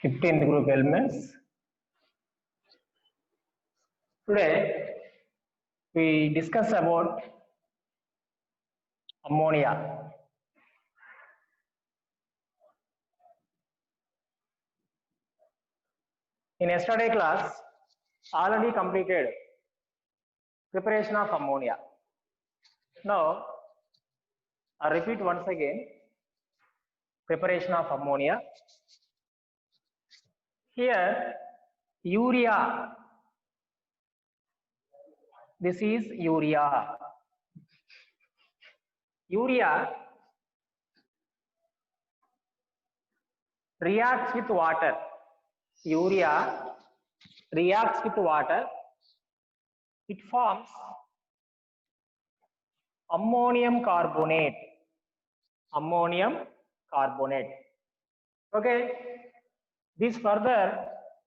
15th group elements. Today we discuss about ammonia. In yesterday class, already completed preparation of ammonia. Now, I repeat once again, preparation of ammonia. Here, urea. This is urea. Urea reacts with water. Urea reacts with water. It forms ammonium carbonate. Ammonium carbonate. Okay. This further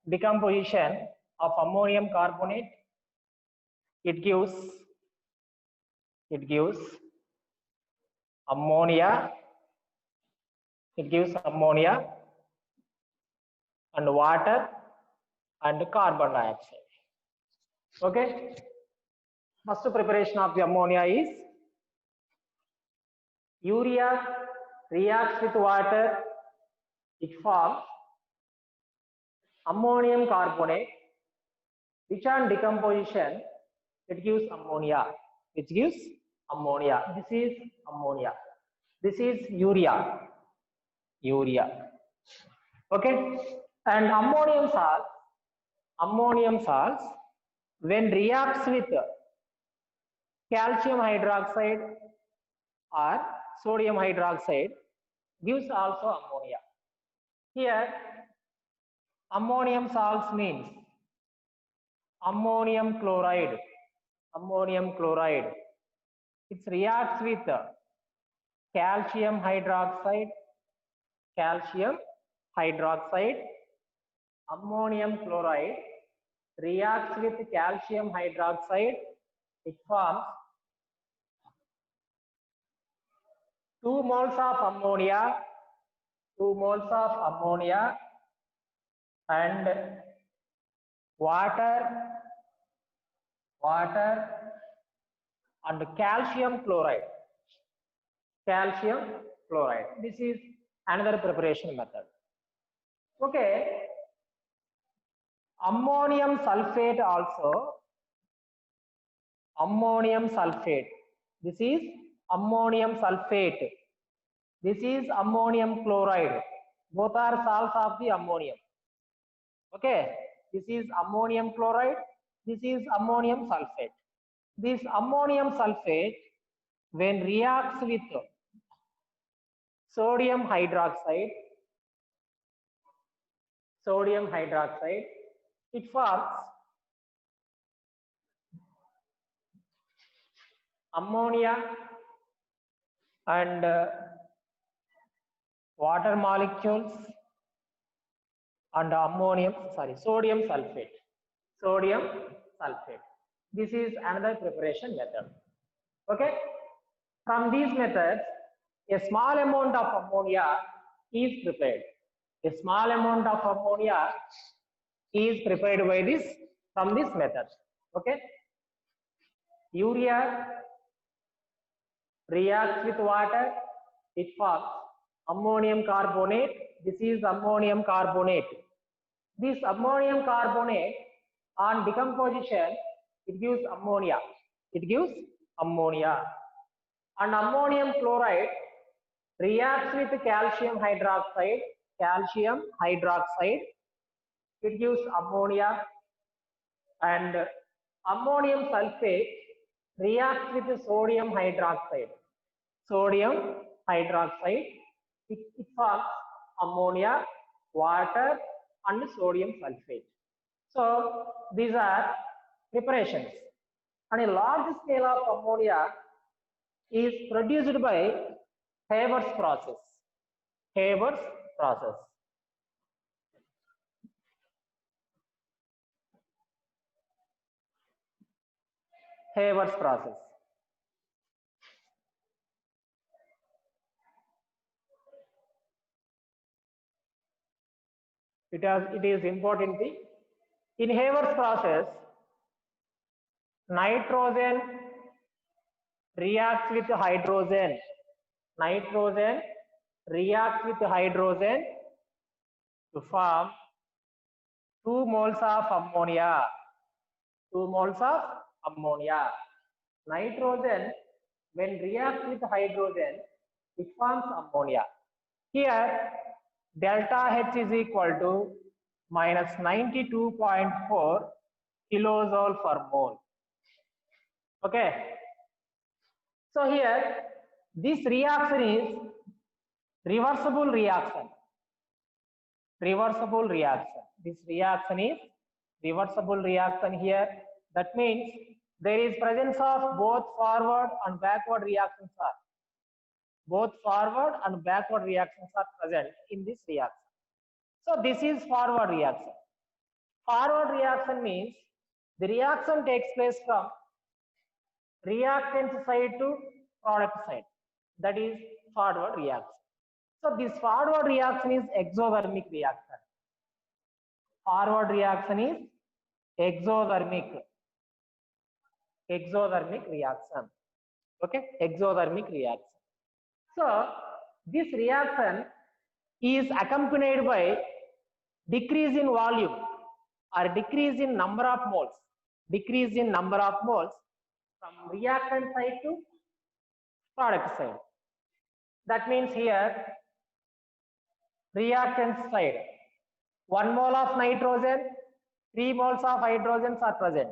decomposition of ammonium carbonate, it gives ammonia. It gives ammonia and water and carbon dioxide. Okay. First preparation of the ammonia is urea reacts with water. It forms ammonium carbonate, which on decomposition it gives ammonia. Which gives ammonia. This is ammonia. This is urea. Okay. And ammonium salts when reacts with calcium hydroxide or sodium hydroxide gives also ammonia. Here ammonium salts means ammonium chloride. It reacts with calcium hydroxide, ammonium chloride reacts with calcium hydroxide. It forms 2 moles of ammonia, and water and calcium chloride. This is another preparation method. Okay. Ammonium sulfate also. This is ammonium sulfate. This is ammonium chloride. Both are salts of the ammonium. Okay. This is ammonium chloride. This is ammonium sulfate. This ammonium sulfate, when reacts with sodium hydroxide, it forms ammonia and water molecules and sodium sulfate. This is another preparation method. Okay. From these methods, a small amount of ammonia is prepared. From this method. Okay. Urea reacts with water. It forms ammonium carbonate. This is ammonium carbonate. This ammonium carbonate on decomposition, it gives ammonia. And ammonium chloride reacts with calcium hydroxide. It gives ammonia. And ammonium sulfate reacts with sodium hydroxide. It forms ammonia, water and sodium sulfate. So these are preparations. And a large scale of ammonia is produced by Haber's process. It is important thing. In Haber's process, nitrogen reacts with hydrogen. Nitrogen reacts with hydrogen to form 2 moles of ammonia. 2 moles of ammonia. Nitrogen, when reacts with hydrogen, it forms ammonia. Here, delta H is equal to minus 92.4 kilojoule per mole. Okay. So here, this reaction is reversible reaction. Reversible reaction. This reaction is reversible reaction here. That means there is presence of both forward and backward reactions are. Both forward and backward reactions are present in this reaction. So this is forward reaction. Forward reaction means the reaction takes place from reactant side to product side. That is forward reaction. So this forward reaction is exothermic reaction. Forward reaction is exothermic reaction. Okay, exothermic reaction. So this reaction is accompanied by decrease in volume or decrease in number of moles. Decrease in number of moles from reactant side to product side. That means here reactant side 1 mole of nitrogen, 3 moles of hydrogens are present.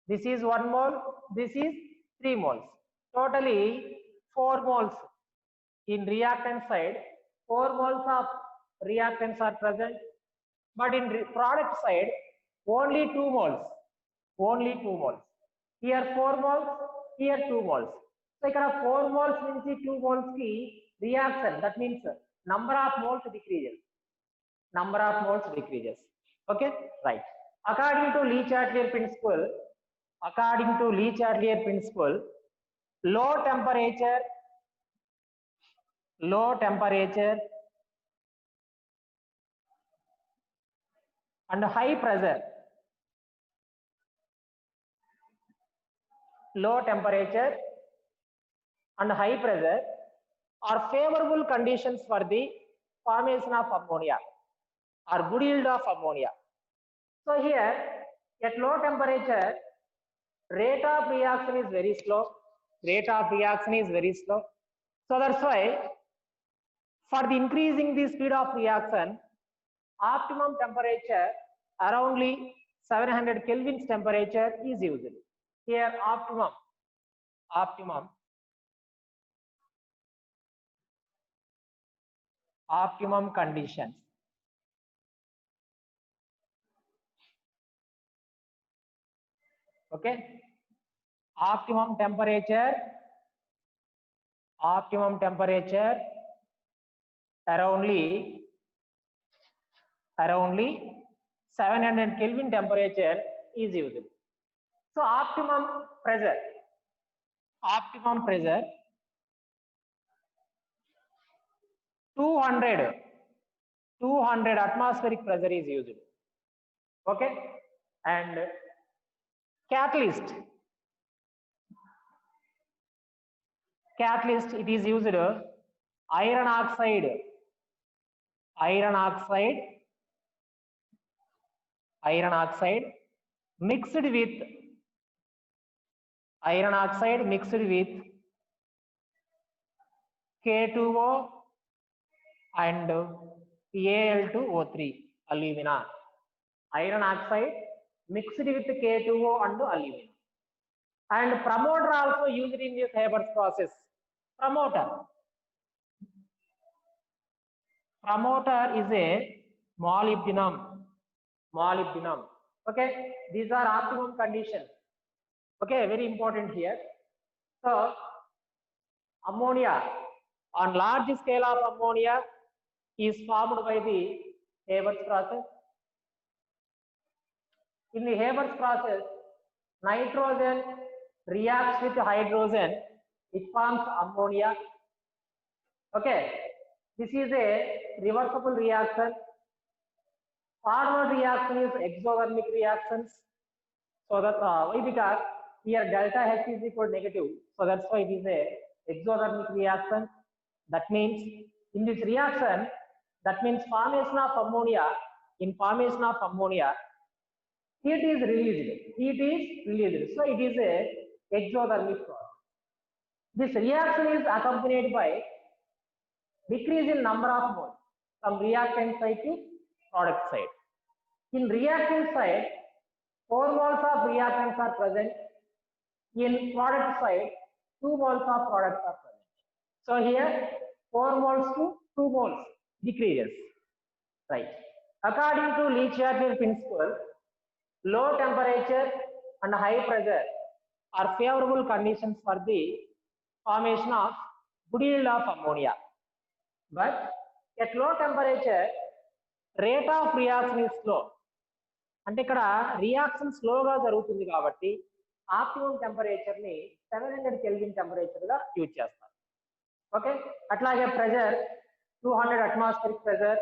This is 1 mole, this is 3 moles. Totally 4 moles in reactant side, 4 moles of reactants are present. But in product side, only 2 moles. Only 2 moles. Here 4 moles, here 2 moles. So here 4 moles means 2 moles ki reaction. That means number of moles decreases. Number of moles decreases. Okay, right. According to Le-Chatelier principle, low temperature and high pressure. Low temperature and high pressure are favorable conditions for the formation of ammonia or good yield of ammonia. So here at low temperature, rate of reaction is very slow. So that's why for the increasing the speed of reaction, optimum temperature around 700 Kelvin's temperature is used. Here optimum conditions. Okay, optimum temperature around 700 Kelvin temperature is used. So optimum pressure 200 atmospheric pressure is used. Okay, and catalyst it is used iron oxide mixed with K2O and Al2O3 alumina. Iron oxide mixed with K2O and alumina. And promoter also used in this Haber's process. Promoter is a molybdenum. Okay, these are optimum conditions. Okay, very important here. So ammonia, on large scale of ammonia is formed by the Haber's process. In the Haber's process, nitrogen reacts with hydrogen, it forms ammonia. Okay, this is a reversible reaction. Forward reaction is exothermic reactions. So that why? Because here delta H is equal to negative. So that's why it is a exothermic reaction. That means in this reaction, that means formation of ammonia. In formation of ammonia, heat is released. Heat is released. So it is a exothermic process. This reaction is accompanied by decrease in number of moles from reactant side to product side. In reactant side, 4 moles of reactants are present. In product side, 2 moles of products are present. So here 4 moles to 2 moles decreases. Right. According to Le-Chatelier principle, low temperature and high pressure are favorable conditions for the formation of good yield of ammonia. But at low temperature, rate of reaction is slow. అంటే ఇక్కడ reaction స్లోగా జరుగుతుంది కాబట్టి optimum temperature ని 700 kelvin temperature గా use చేస్తారు. Okay, అట్లాగే pressure 200 atmospheric pressure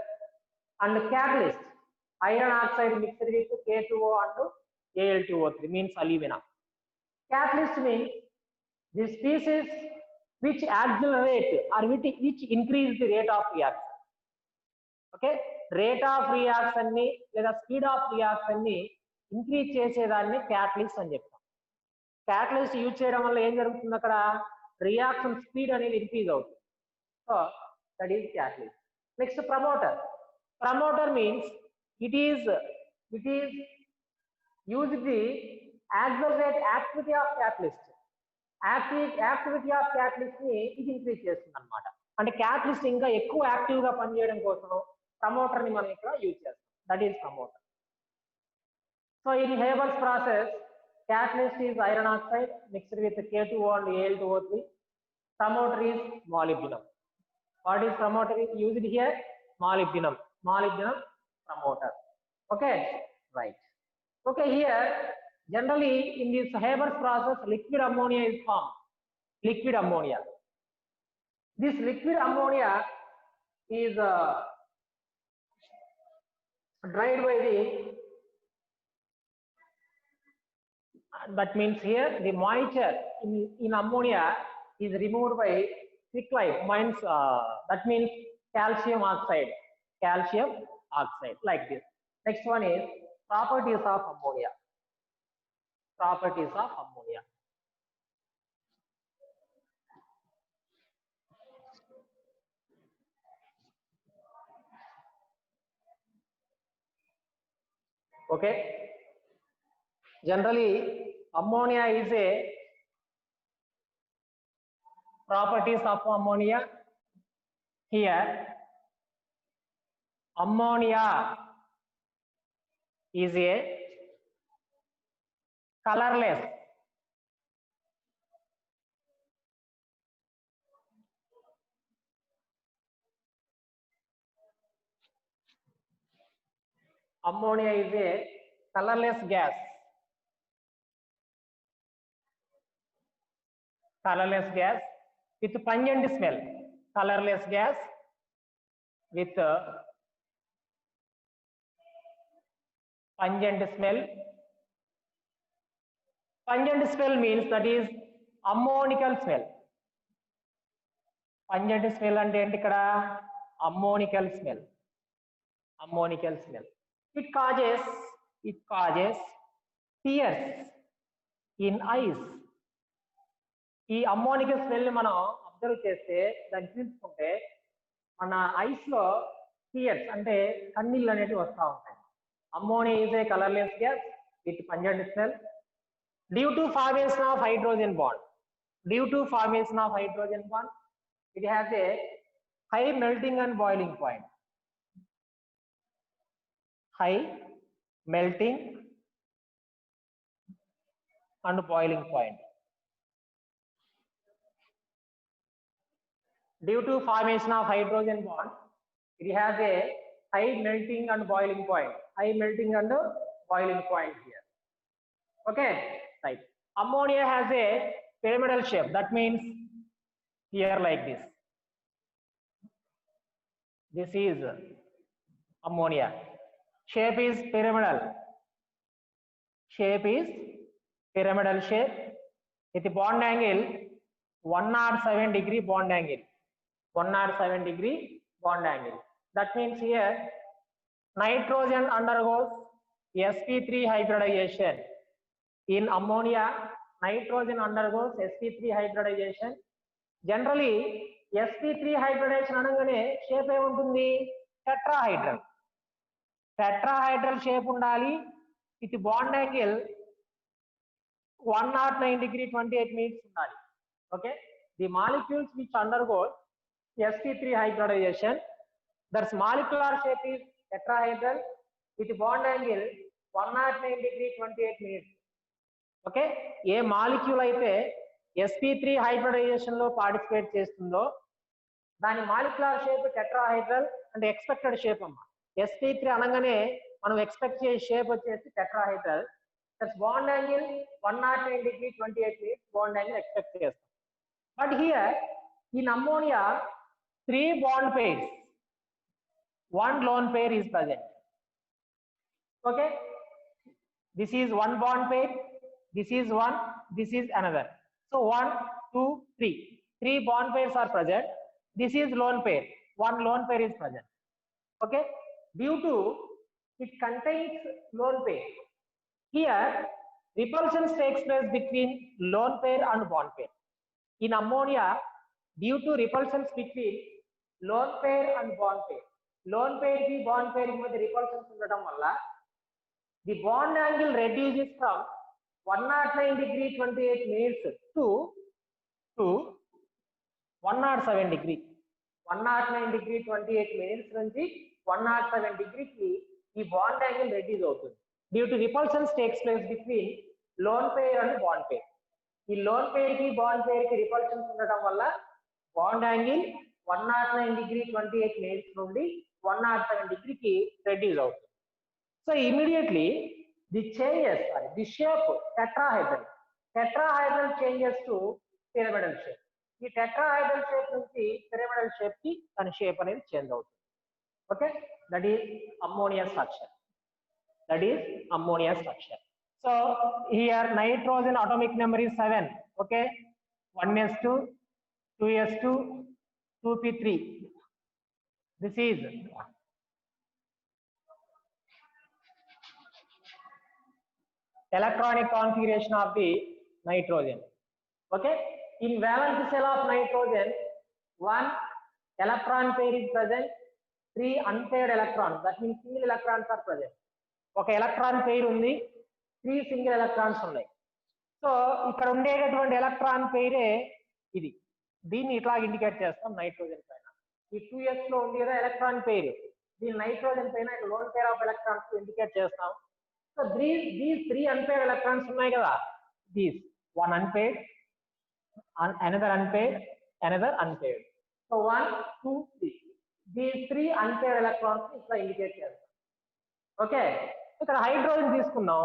and catalyst iron oxide mixed with K2O and Al2O3 means alumina. Catalyst means the species which accelerate or which increase the rate of reaction. Okay, rate of reaction ni లేదా speed of reaction ni increase చేసేదాన్ని catalyst అని చెప్తాం. catalyst use చేయడం వల్ల ఏం జరుగుతుంది, అక్కడ reaction speed అనేది ఇంక్రీజ్ అవుతుంది. So that is catalyst. Next promoter. Promoter means it is used the accelerate activity of catalyst. Activity of catalyst ని ఇది ఇంక్రీజ్ చేస్తుంది అనమాట. అంటే క్యాటలిస్ట్ ఇంకా ఎక్కువ యాక్టివ్ గా పనిచేయడం కోసం ప్రమోటర్ ని మనం ఇక్కడ యూజ్ చేస్తాం. That is promoter. So in Haber's process, catalyst is iron oxide mixed with K2O and Al2O3. Promoter is molybdenum. What is promoter is used here? molybdenum promoter. Okay, right. Okay, here generally in this Haber's process, liquid ammonia is formed. Liquid ammonia. This liquid ammonia is dried by the, that means here the moisture in ammonia is removed by quicklime, means that means calcium oxide, like this. Next one is properties of ammonia. Properties of ammonia. Okay, generally ammonia is a properties of ammonia. Here ammonia is a colorless, ammonia is a colorless gas. Colorless gas with pungent smell. Colorless gas with pungent smell. Pungent smell means that is ammonical smell. Pungent smell అంటే ఏంటి ఇక్కడ? ammonical smell. Ammonical smell. It causes tears in eyes. ఈ అమ్మోనికల్ smell ని మనం observe చేస్తే, దాన్ని తీసుకుంటే మన ఐస్ లో టీయర్స్ అంటే కన్నీళ్ళు అనేటివి వస్తూ ఉంటాయి. Ammonia is a colourless gas with pungent smell due to formation of hydrogen bond. It has a high melting and boiling point. High melting and boiling point. Due to formation of hydrogen bond, it has a high melting and boiling point. High melting and boiling point here. Okay, right. Ammonia has a pyramidal shape. That means here like this. This is ammonia. Shape is pyramidal. Shape is pyramidal shape with the bond angle 107 degree bond angle. 107 degree bond angle. That means here nitrogen undergoes sp3 hybridization. In ammonia, nitrogen undergoes sp3 hybridization. Generally, sp3 hybridization anagane shape emuntundi tetrahedral. Tetrahedral shape undali with bond angle 109 degree 28 minutes undali. Okay, the molecules which undergo sp3 hybridization, their molecular shape is tetrahedral with bond angle 109 degree 28 minutes. Okay, ఏ molecule అయితే sp3 hybridization లో participate చేస్తుందో దాని molecular shape tetrahedral అంటే expected shape అమ్మా. sp3 అనగానే మనం expect చేసే షేప్ వచ్చేసి tetrahedral. That's bond angle 109 degree 28 minutes bond angle expect చేస్తాం. But here in ammonia 3 bond pairs, 1 lone pair is present. Okay, this is 1 bond pair, this is 1, this is another. So 1, 2, 3. 3 bond pairs are present. This is lone pair. 1 lone pair is present. Okay, due to it contains lone pair. Here repulsion takes place between lone pair and bond pair. In ammonia, due to repulsions between lone pair and bond pair, lone pair ki bond pair ki madhya repulsions undadam valla the bond angle reduces from 109 degree 28 minutes to 107 degree. 109 degree 28 minutes నుంచి 107 degree కి ఈ bond angle reduce అవుతుంది due to repulsions takes place between lone pair and bond pair. ఈ lone pair కి bond pair కి repulsions ఉండడం వల్ల bond angle 109 degree 28 minutes నుండి 107 degree కి reduce అవుతుంది. So immediately the changes, the shape tetrahedral changes to pyramidal shape. ఈ tetrahedral shape నుంచి pyramidal shape కి దాని shape అనేది చేంజ్ అవుతుంది. Okay, that is ammonia structure. That is ammonia structure. So here nitrogen atomic number is 7. Okay, 1s2, 2s2, 2p3. This is electronic configuration of the nitrogen. Okay, in valence shell of nitrogen 1 electron pair is present, 3 unpaired electrons, that means single electrons are present. ఒక electron pair ఉంది, 3 single electrons ఉన్నాయి. So ఇక్కడ ఉండేటటువంటి electron పెయిరే ఇది. దీన్ని ఇట్లా indicate చేస్తాం nitrogen పైన. ఈ 2s లో ఉంది కదా ఎలక్ట్రాన్ పెయిర్, దీని నైట్రోజన్ పైన lone pair of electrons indicate చేస్తాం. సో these 3 unpaired electrons ఉన్నాయి కదా, these one unpaired, another unpaired, another unpaired. So 1, 2, 3. These 3 unpaired electrons ఇట్లా ఇండికేట్ చేస్తాం. ఓకే, ఇక్కడ హైడ్రోజన్ తీసుకున్నాం.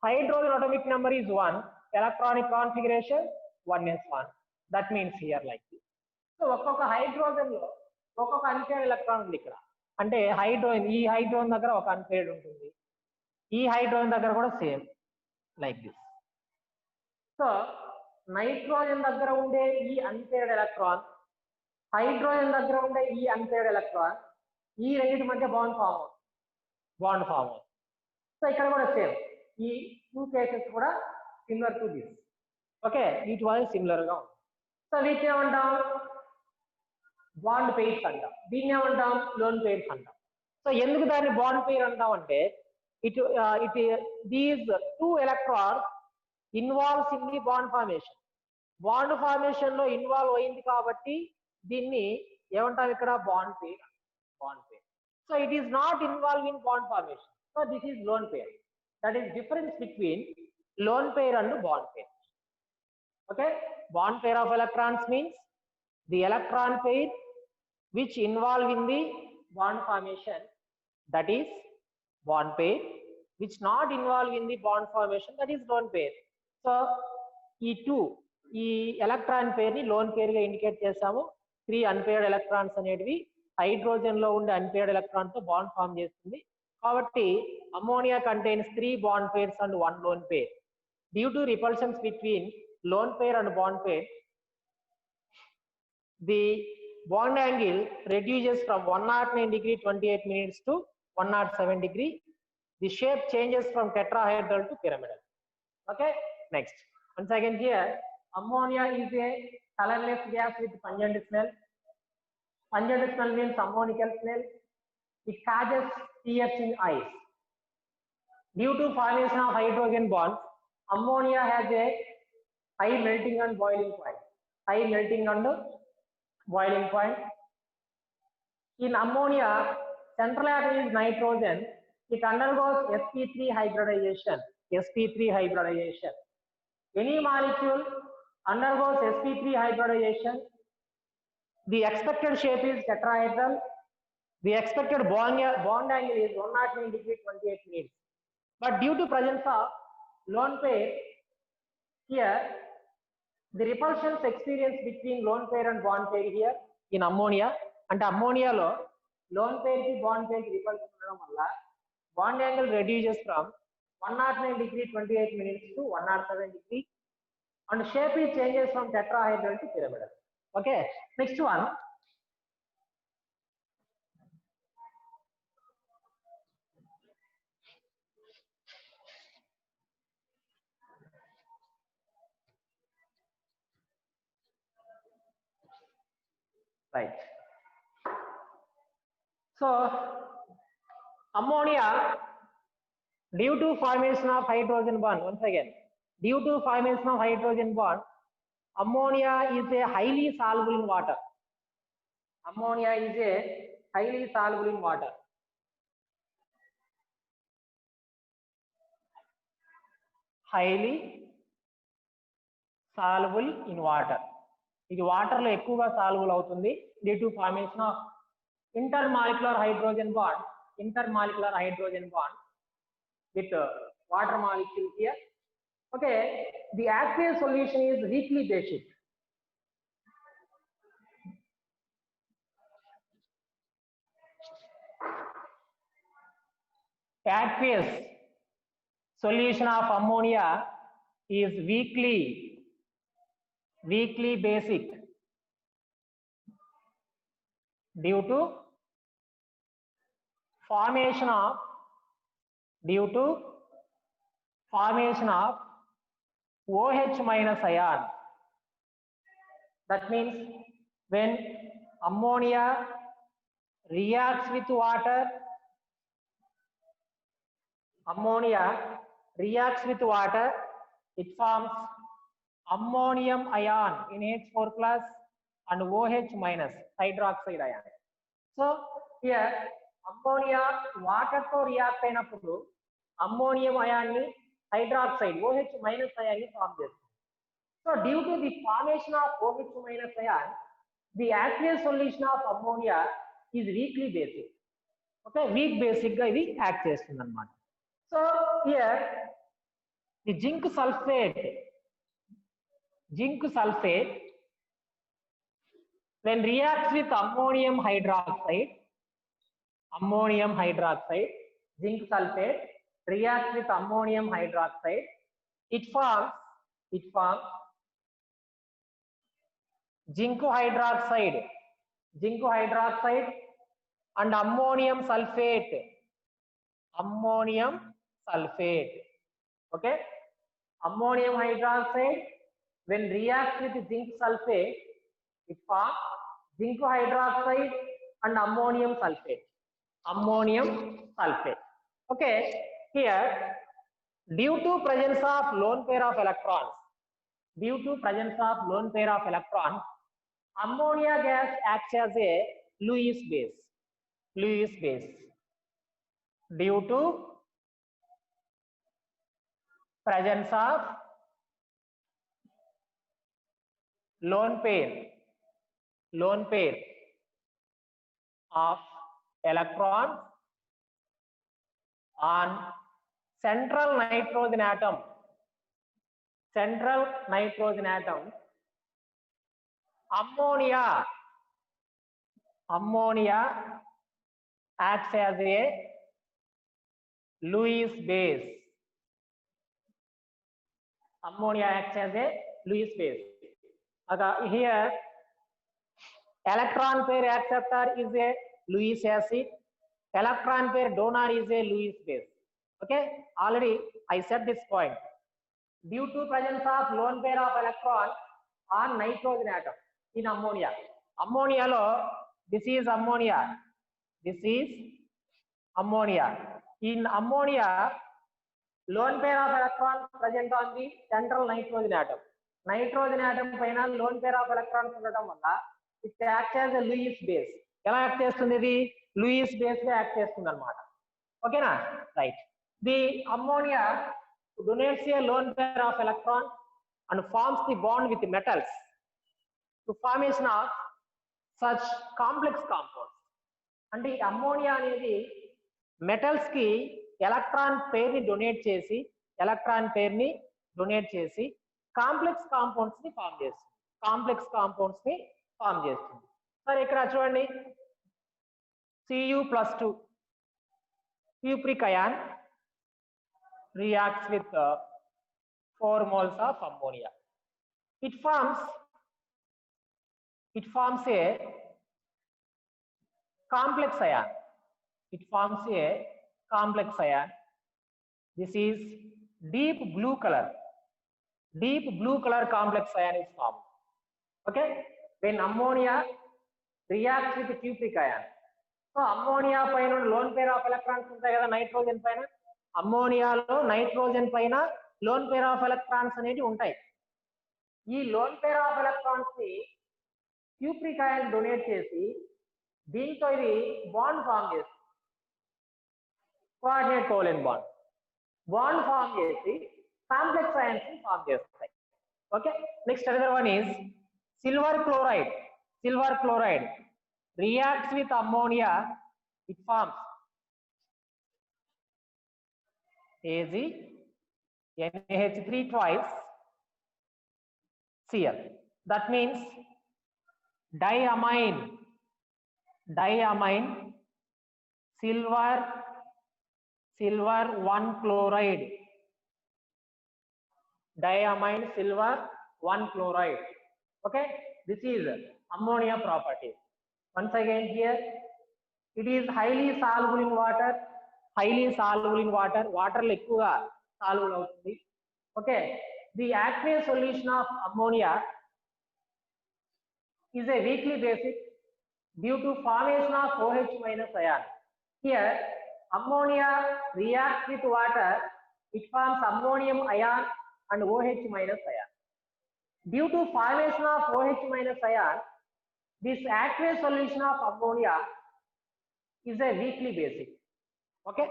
Hydrogen atomic number is 1, electronic configuration 1s1. That means here like this. So ఒక్కొక్క hydrogen లో ఒక్కొక్క unpaired electron ఉంది ఇక్కడ. అంటే హైడ్రోజన్, ఈ హైడ్రోజన్ దగ్గర ఒక అన్పేర్డ్ ఉంటుంది, ఈ హైడ్రోజన్ దగ్గర కూడా same like this. So nitrogen దగ్గర ఉండే ఈ అన్పేర్డ్ ఎలక్ట్రాన్, హైడ్రోజన్ దగ్గర ఉండే ఈ అన్పేర్డ్ ఎలక్ట్రాన్, ఈ రెండింటి మధ్య బాండ్ ఫామ్ అవుతుంది. సో ఇక్కడ కూడా సేమ్, ఈ 2 కేసెస్ కూడా సిమిలర్ టు దిస్. ఓకే, వీటి వల్ల సిమిలర్ గా ఉంది. సో వీటిని ఏమంటాం, బాండ్ పెయిర్స్ అంటాం. దీన్ని ఏమంటాం, లోన్ పెయిర్స్ అంటాం. సో ఎందుకు దాన్ని బాండ్ పెయిర్ అంటాం అంటే these 2 electrons involves in the bond formation. Bond formation లో ఇన్వాల్వ్ అయింది కాబట్టి దీన్ని ఏమంటాం ఇక్కడ, bond pair. So it is not involved in bond formation. So this is lone pair. That is difference between lone pair and bond pair. Okay, bond pair of electrons means the electron pair which involve in the bond formation, that is bond pair. Which not involve in the bond formation, that is lone pair. So ఈ electron pair ని lone pair గా indicate చేసాము. 3 unpaired electrons అనేటివి hydrogen లో ఉండే unpaired electron తో bond form చేస్తుంది. కాబట్టి ammonia contains 3 bond pairs and 1 lone pair. Due to repulsions between lone pair and bond pair, the bond angle reduces from 109 degree 28 minutes to 107 degree. The shape changes from tetrahedral to pyramidal. Okay, next. Once again here, ammonia is a colorless gas with pungent smell. Pungent smell means ammonical smell. It causes tears in eyes. Due to formation of hydrogen bonds, ammonia has a high melting and boiling point. High melting and boiling point. In ammonia, central atom is nitrogen. It undergoes sp3 hybridization. sp3 hybridization. Any molecule undergoes sp3 hybridization. The expected shape is tetrahedral. The expected bond angle is 109 degree 28 minutes. But due to presence of lone pair, here the repulsions experienced between lone pair and bond pair here in ammonia, and ammonia lo lone pair ki bond pair ki repulsion ఉండడం వల్ల bond angle reduces from 109 degree 28 minutes to 107 degree, and shape is changes from tetrahedral to pyramidal. Okay, next one. Right. So ammonia, due to formation of hydrogen bond, once again, due to formation of hydrogen bond, ammonia is a highly soluble in water. Ammonia is a highly soluble in water. Highly soluble in water. ఇది water లో ఎక్కువగా soluble అవుతుంది due to formation of intermolecular hydrogen bond with water molecule here. Okay, the aqueous solution is weakly basic. Aqueous solution of ammonia is weakly basic due to formation of OH minus ion. That means when ammonia reacts with water, it forms ammonium ion in H4 plus and OH minus hydroxide ion. So here ammonia water to react అయినప్పుడు ammonium ion ni hydroxide OH minus ion ni form చేస్తుంది. So due to the formation of OH minus ion, the aqueous solution of ammonia is weakly basic. Okay, weak basic ga ఇది act చేస్తుంది అన్నమాట. So here the zinc sulfate when reacts with ammonium hydroxide, zinc sulfate reacts with ammonium hydroxide, it forms zinc hydroxide and ammonium sulfate. Okay, ammonium hydroxide when reacts with zinc sulfate, it forms zinc hydroxide and ammonium sulfate. Okay, here due to presence of lone pair of electrons, ammonia gas acts as a Lewis base. Due to presence of lone pair of electrons on central nitrogen atom, ammonia acts as a Lewis base. Ammonia acts as a Lewis base. Here electron pair acceptor is a Lewis acid, electron pair donor is a Lewis base. Okay, already I said this point. Due to presence of lone pair of electron on nitrogen atom in ammonia. Ammonia lo, this is ammonia, this is ammonia. In ammonia, lone pair of electrons present on the central nitrogen atom. Nitrogen atom paina lone pair of electrons ఉండటం వల్ల it acts as a Lewis base. ఎలా act చేస్తుంది ఇది? Lewis base గా act చేస్తుంది అన్నమాట. ఓకేనా? Right. The ammonia donates a lone pair of electrons and forms the bond with the metals to formation of such complex compounds. అంటే ఈ ammonia అనేది మెటల్స్ కి ఎలక్ట్రాన్ పేర్ ని డొనేట్ చేసి కాంప్లెక్స్ కాంపౌండ్స్ ని ఫామ్ చేస్తుంది. సరే ఇక్కడ చూడండి, Cu+2 cupric ion reacts with 4 moles of ammonia. It forms a complex ion. This is deep blue color complex ion is formed. Okay, when ammonia reacts with cupric ion, so ammonia paina lone pair of electrons ఉంటాయి కదా nitrogen పైన, అమ్మోనియాలో nitrogen పైన lone pair of electrons అనేవి ఉంటాయి. ఈ loan pair of electrons ని cupric ion donate చేసి దీంతో ఇది బాండ్ ఫామ్ చేస్తుంది, కోఆర్డినేట్ కోవలెంట్ బాండ్ ఫామ్ చేసి కాంప్లెక్స్ అయాన్స్ ని ఫామ్ చేస్తాయి. Okay, next another one is silver chloride reacts with ammonia. It forms Ag NaH3 twice Cl. That means diamine silver 1 chloride. Diamine silver 1 chloride. Okay, this is ammonia property. Once again here, it is highly soluble in water. Water lo ekkuva soluble avutundi. Okay, the aqueous solution of ammonia is a weakly basic due to formation of OH minus ion. Here ammonia reacts with water, it forms ammonium ion and OH minus ion. Due to formation of OH minus ion, this aqueous solution of ammonia is a weakly basic. Okay,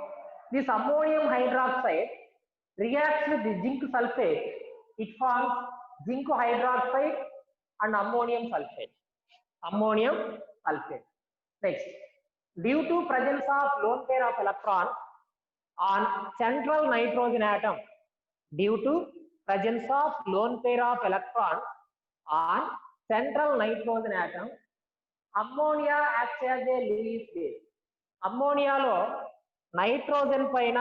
this ammonium hydroxide reacts with the zinc sulfate, it forms zinc hydroxide and ammonium sulfate. Next, due to presence of lone pair of electrons on central nitrogen atom, ammonia acts as a Lewis base. అమ్మోనియాలో nitrogen పైన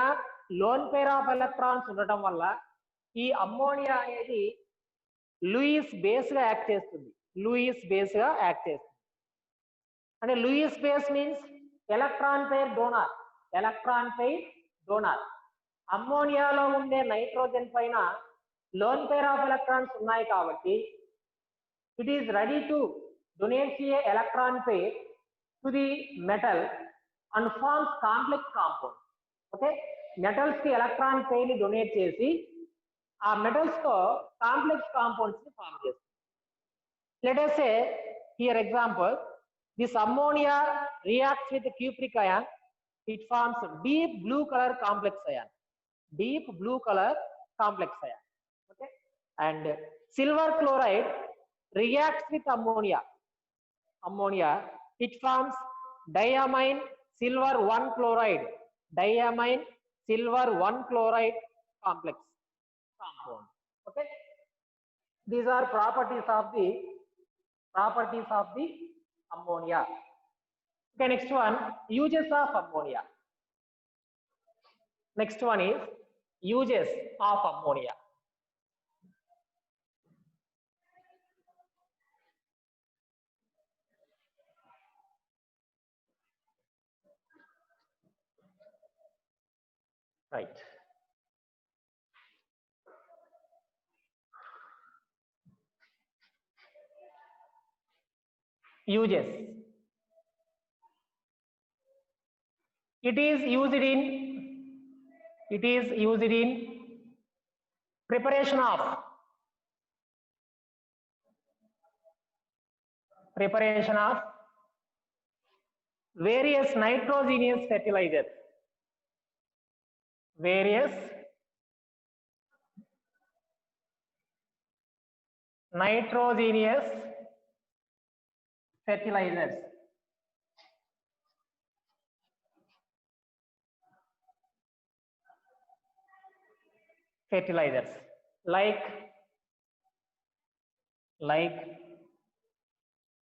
lone pair of electrons ఉండటం వల్ల ఈ ammonia అనేది Louis base గా act చేస్తుంది. అంటే Lewis base means electron pair donor. అమ్మోనియాలో ఉండే నైట్రోజన్ పైన లోన్ పేర్ ఆఫ్ ఎలక్ట్రాన్స్ ఉన్నాయి కాబట్టి it is ready to donate a electron pair to the metal and forms complex compound. Okay, metals ki electron pair ni donate chesi aa metals ko complex compounds ni form chestundi. Let us say here example, this ammonia reacts with the cupric ion, it forms deep blue color complex ion. Okay, and silver chloride reacts with ammonia, it forms diamine silver 1 chloride complex compound. Okay, these are properties of the ammonia. Okay, next one, uses of ammonia. Next one is uses of ammonia. Right. Uses. It is used in preparation of various nitrogenous fertilizers. Various nitrogenous fertilizers. Like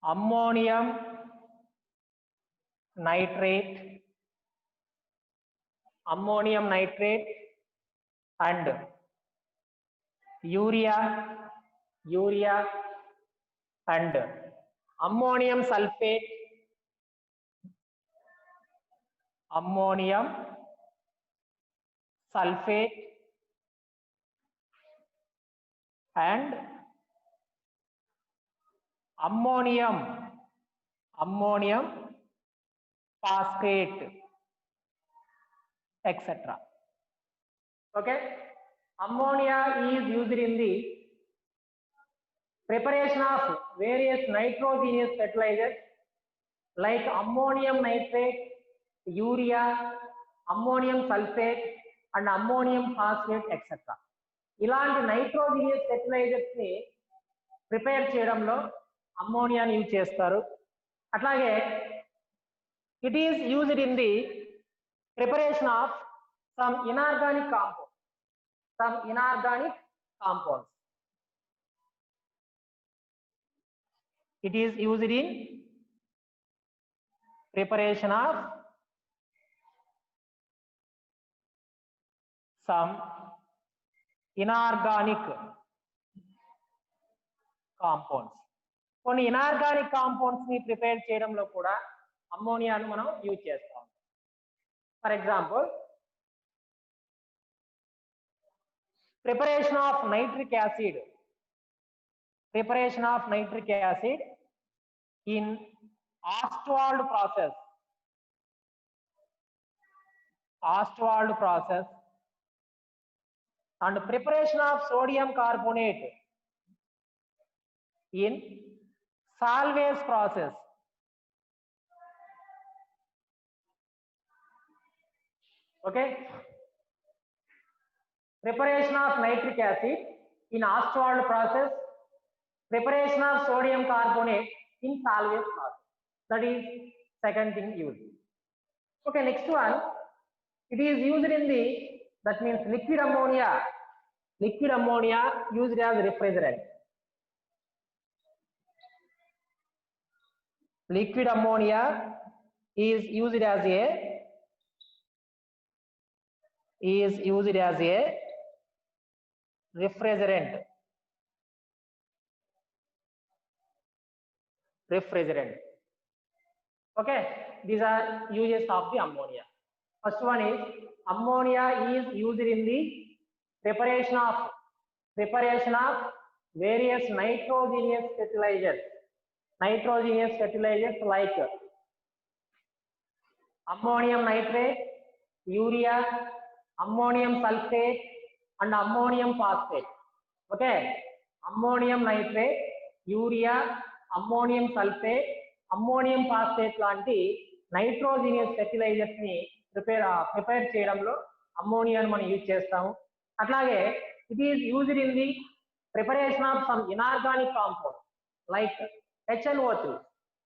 ammonium nitrate, and urea and ammonium sulfate, and ammonium phosphate, etc. Okay, ammonia is used in the preparation of various nitrogenous fertilizers like ammonium nitrate, urea, ammonium sulfate and ammonium phosphate, etc. ఇలాంటి నైట్రోజనియస్ fertilisers ని prepare చేయడంలో అమ్మోనియాని use చేస్తారు. అట్లాగే it is used in the preparation of some inorganic compounds. It is used in preparation of some inorganic compounds. కొన్ని inorganic compounds ని prepare చేయడంలో కూడా అమ్మోనియాను మనం యూజ్ చేస్తాం. For example, preparation of nitric acid in Ostwald process and preparation of sodium carbonate in Salvage process. Okay, preparation of nitric acid in Ostwald process, preparation of sodium carbonate in Salvage process. That is second thing used. Okay, next one, it is used in the, that means liquid ammonia used as refrigerant. Liquid ammonia is used as a refrigerant. Okay, these are uses of the ammonia. First one is ammonia is used in the preparation of various nitrogenous fertilizers like ammonium nitrate, urea, ammonium sulfate and ammonium phosphate. Okay, ammonium nitrate, urea, ammonium sulfate, ammonium phosphate లాంటి నైట్రోజనియస్ fertilisers ని prepare చేయడంలో అమ్మోనియాను మనం use చేస్తాము. అట్లాగే it is used in the preparation of some inorganic compound like HNO3,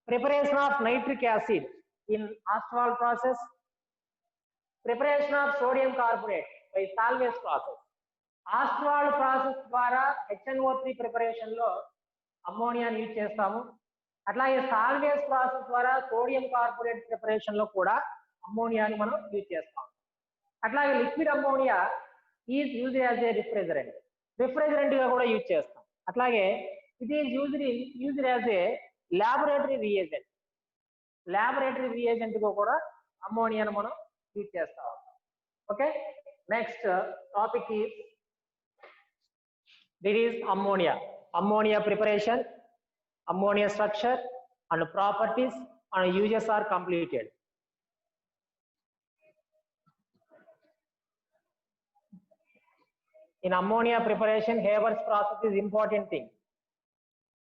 preparation of nitric acid in Ostwald process, preparation of sodium carbonate by Salvage process. Ostwald process ద్వారా HNO3 preparation లో అమ్మోనియాని use చేస్తాము. అట్లాగే salvage process ద్వారా sodium carbonate preparation లో కూడా అమ్మోనియాని మనం యూజ్ చేస్తాం. అట్లాగే liquid ammonia is used as a refrigerant గా కూడా యూజ్ చేస్తాం. అట్లాగే it is used as a laboratory reagent గా కూడా అమ్మోనియాను మనం యూజ్ చేస్తాం. Okay, next topic is this is ammonia preparation, ammonia structure and properties and uses are completed. In ammonia preparation, Haber's process is important thing.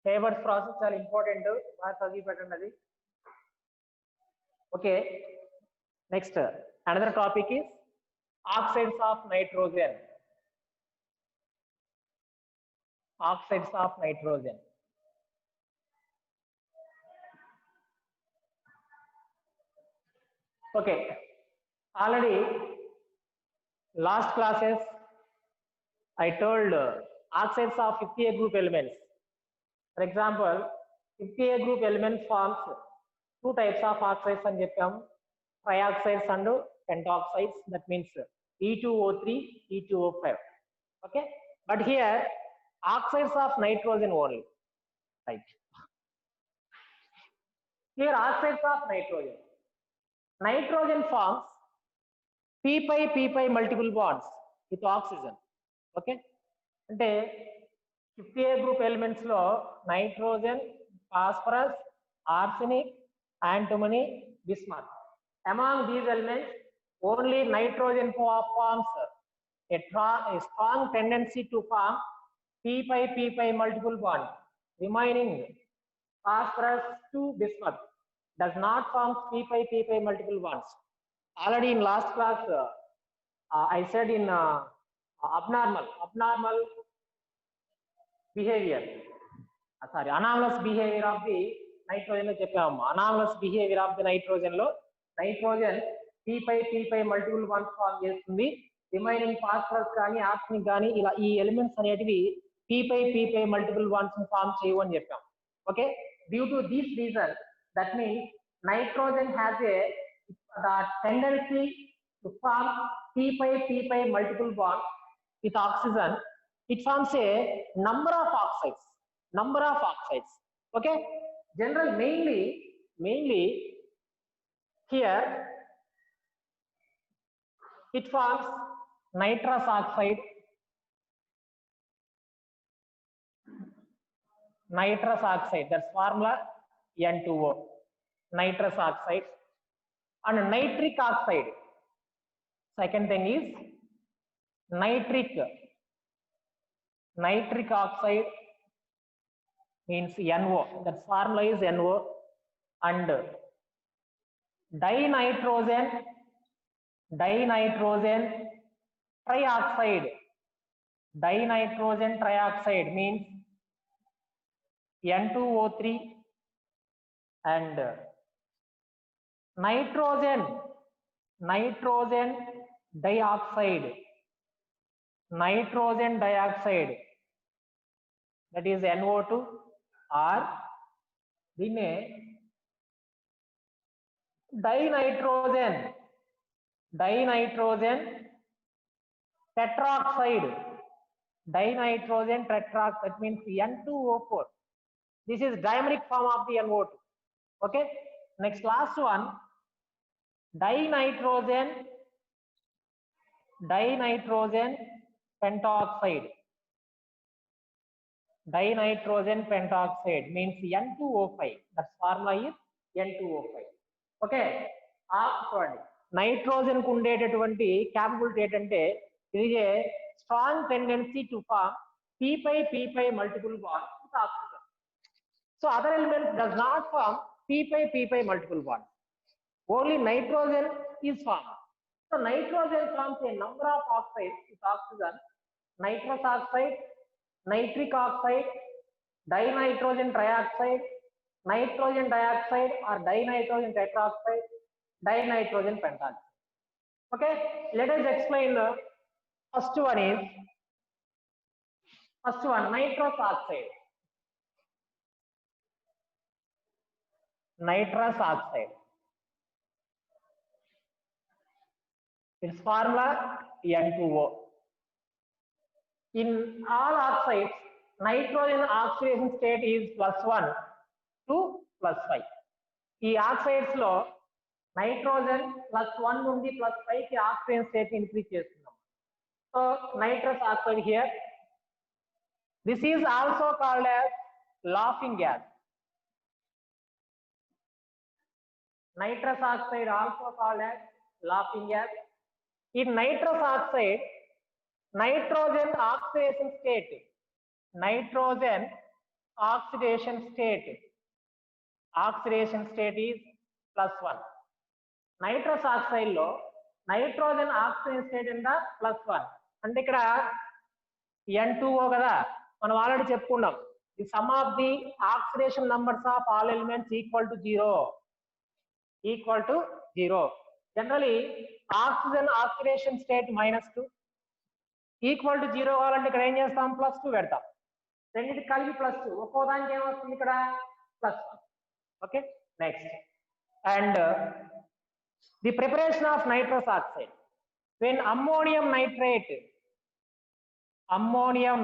Haber's process are important. Okay, next another topic is oxides of nitrogen. Oxides of nitrogen. Okay, already last classes I told oxides of 50A group elements. For example, 50A group element forms two types of oxides and trioxides and pentoxides. That means E2O3, E2O5. Okay, but here oxides of nitrogen only. Right. Here oxides of nitrogen. Nitrogen forms p-pi multiple bonds with oxygen. Okay, అంటే 50A group elements లో nitrogen, phosphorus, arsenic, antimony, bismuth. Among these elements, only nitrogen forms a strong tendency to form p-pi multiple bond. Remaining phosphorus to bismuth does not form p-pi multiple bonds. Already in last class I said in abnormal behavior, anomalous behavior of the nitrogen lo cheppam. Anomalous behavior of the nitrogen lo nitrogen p-pi multiple bonds form చేస్తుంది. Remaining phosphorus కానీ arsenic కానీ ఇలా ఈ elements అనేటివి p-pi multiple bonds form చేయవు అని చెప్పాం. Okay, due to this reason, that means nitrogen has the tendency to form p-pi multiple bond with oxygen. It forms a number of oxides. Okay, mainly here it forms nitrous oxide, that's formula N2O, nitrous oxide, and nitric oxide. Second thing is nitric oxide means NO, that formula is NO, and dinitrogen trioxide means N2O3, and nitrogen dioxide, that is NO2, or దీన్నే dinitrogen tetroxide, that means N2O4. This is dimeric form of the NO2. Okay, next last one, dinitrogen pentoxide. Means N2O5. That formula is N2O5. Okay, చూడండి, nitrogen కు ఉండేటటువంటి capability ఏంటంటే ఇది strong tendency to form p-pi multiple bond with oxygen. So other elements does not form p-pi multiple bond. Only nitrogen is formed. So nitrogen forms a number of oxides with oxygen: nitrous oxide, nitric oxide, dinitrogen trioxide, nitrogen dioxide or dinitrogen tetroxide, dinitrogen pentoxide. Okay, let us explain. First one, nitrous oxide. its formula N2O. In all oxides, nitrogen oxidation state is +1 to +5. ఈ oxides లో nitrogen +1 నుండి +5 కి oxygen state increase చేస్తున్నాం. So nitrous oxide here. This is also called as laughing gas. Nitrous oxide also called as laughing gas. In nitrous oxide, nitrogen oxidation state is +1. Nitrous oxide లో nitrogen oxygen state ఎంత +1. అంటే ఇక్కడ N2O కదా, మనం already చెప్పుకున్నాం. The some of the oxidation numbers of all elements equal to 0. Generally, oxygen oxidation state -2 equal to 0 కావాలంటే ఇక్కడ ఏం చేస్తాం, +2 పెడతాం. రెండింటి కలిపి +2, ఒక్కో దానికి ఏమొస్తుంది ఇక్కడ +1. Okay, next. And the preparation of nitrous oxide. when ammonium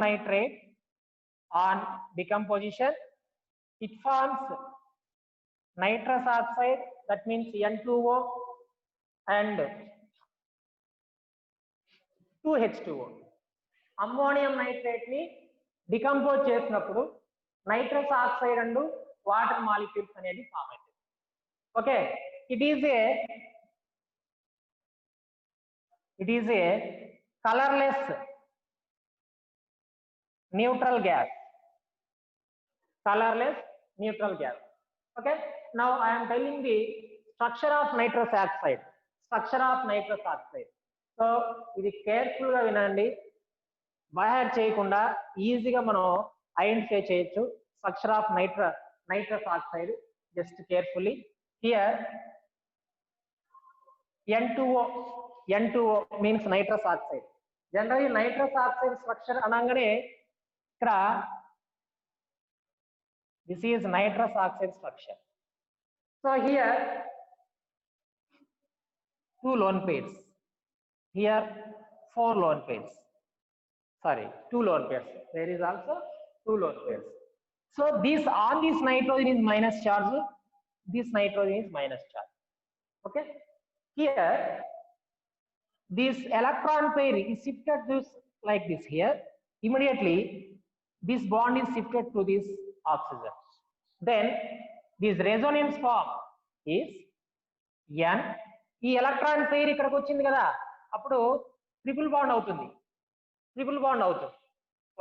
nitrate on decomposition, it forms nitrous oxide, that means N2O and 2H2O. Ammonium nitrate ని డికంపోజ్ చేసినప్పుడు nitrous oxide and water molecules అనేది ఫామ్ అవుతుంది. Okay, it is a colourless neutral gas. Okay, now I am telling the structure of nitrous oxide. So ఇది careful గా వినండి, by heart చేయకుండా ఈజీగా మనం ఐడెంటిఫై చేయొచ్చు structure of nitrous oxide. Just carefully here N2O means nitrous oxide. Generally nitrous oxide structure అనగానే ఇక్కడ this is nitrous oxide structure. So here 2 lone pairs, here 4 lone pairs, sorry 2 lone pairs, there is also 2 lone pairs. So this nitrogen is minus charge, this nitrogen is minus charge. Okay, here this electron pair is shifted this like this. Here immediately this bond is shifted to this oxygen, then this resonance form is N. ఈ electron pair ఇక్కడికి వచ్చింది కదా, అప్పుడు triple bond అవుతుంది.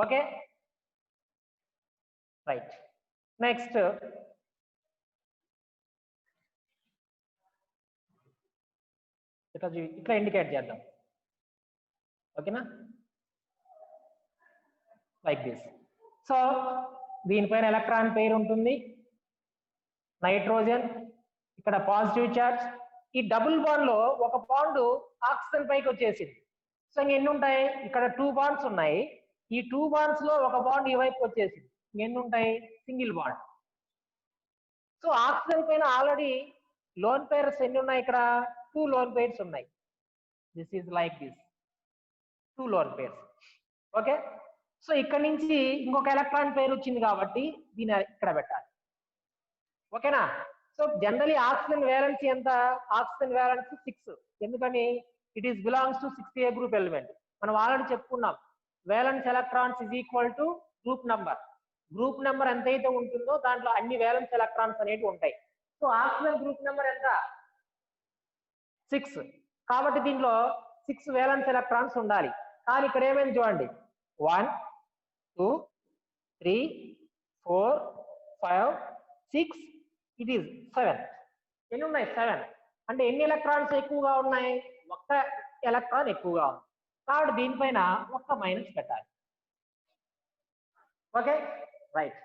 Okay, right. Next ఇట్లా indicate చేద్దాం. ఓకేనా, like this. So దీనిపైన ఎలక్ట్రాన్ పేర్ ఉంటుంది, నైట్రోజన్, ఇక్కడ పాజిటివ్ చార్జ్. ఈ డబుల్ బాండ్ లో ఒక బాండ్ ఆక్సిజన్ పైకి వచ్చేసింది. సో ఎన్ని ఉంటాయి, ఇక్కడ 2 బాండ్స్ ఉన్నాయి. ఈ 2 బాండ్స్ లో ఒక బాండ్ ఈ వైపు వచ్చేసింది. ఎన్ని ఉంటాయి, సింగిల్ బాండ్. సో ఆక్సిజన్ పైన ఆల్రెడీ లోన్ పేర్స్ ఎన్ని ఉన్నాయి, ఇక్కడ 2 లోన్ పేర్స్ ఉన్నాయి. This is like this, 2 loan pairs. Okay, so ఇక్కడ నుంచి ఇంకొక ఎలక్ట్రాన్ పేరు వచ్చింది కాబట్టి దీన్ని ఇక్కడ పెట్టాలి. ఓకేనా. సో జనరలీ ఆక్సిజన్ వ్యాలెన్సీ ఎంత, ఆక్సిజన్ వ్యాలెన్సీ 6. ఎందుకని, it is belongs to 6A group element. మనం ఆల్రెడీ చెప్పుకున్నాం, violence electrons is equal to group number ఎంతైతే ఉంటుందో దాంట్లో అన్ని వ్యాలెన్స్ ఎలక్ట్రాన్స్ అనేవి ఉంటాయి. సో ఆక్సిజన్ గ్రూప్ నెంబర్ ఎంత, 6. కాబట్టి దీంట్లో 6 వ్యాలెన్స్ ఎలక్ట్రాన్స్ ఉండాలి. కానీ ఇక్కడ ఏమైంది చూడండి, 1 2 3 4 5 6, ఇట్ ఈస్ 7. ఎన్ని ఉన్నాయి, 7. అంటే ఎన్ని ఎలక్ట్రాన్స్ ఎక్కువగా ఉన్నాయి, ఒక్క ఎలక్ట్రాన్ ఎక్కువగా ఉంది. కాబట్టి దీనిపైన ఒక్క మైనస్ పెట్టాలి. Okay, right.